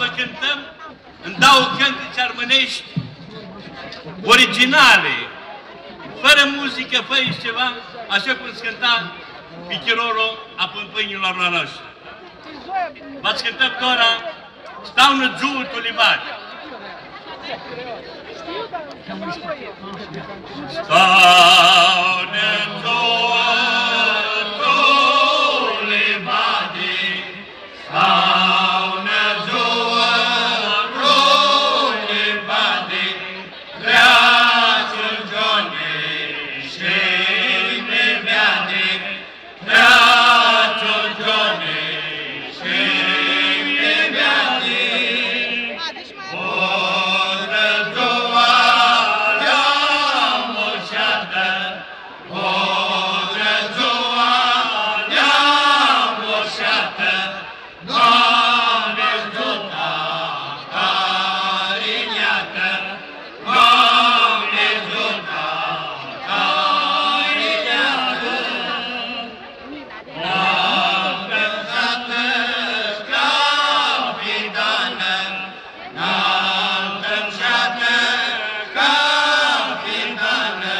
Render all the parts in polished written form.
vă cântăm, îmi dau cântice armânești originale, fără muzică, fără ceva, așa cum se cânta pichirorul a pâmpâinilor la noștri. V-ați cântat tora Stau în giul tulibat. Stau în giul tulibat, stau în giul tulibat, dreasul Joane și mi viade, dreasul Joane și mi viade. O răzdoarea moșată, o răzdoarea moșată, Doamne ajută, carineată, Doamne ajută, carineată. Noapte însată capitană, noapte însată capitană,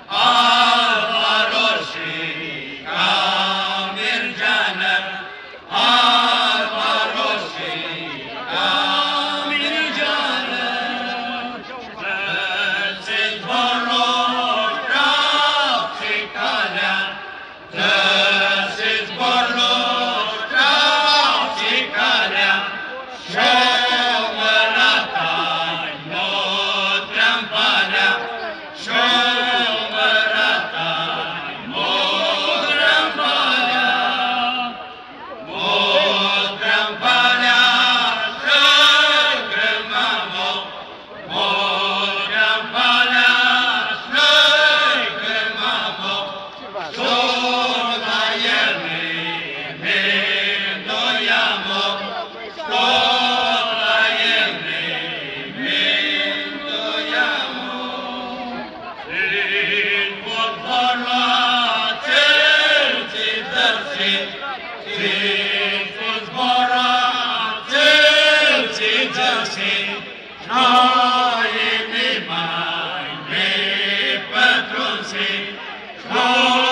alba roșii ca mergeană, alba roșii ca mergeană. Să-ți zborul trap și calea, să-ți zborul trap și calea, și-o mărata-i motrea-n palea, și-o mărata-i motrea-n palea. Motrea-n palea să-i grămamo, motrea-n palea să-i grămamo, tot la el ne îndoiamo, tot la el ne îndoiamo. Și-n pot vorba cel ce dărse, și-n pot zbora cel ce dărse, noi ne mai ne pătrunse, noi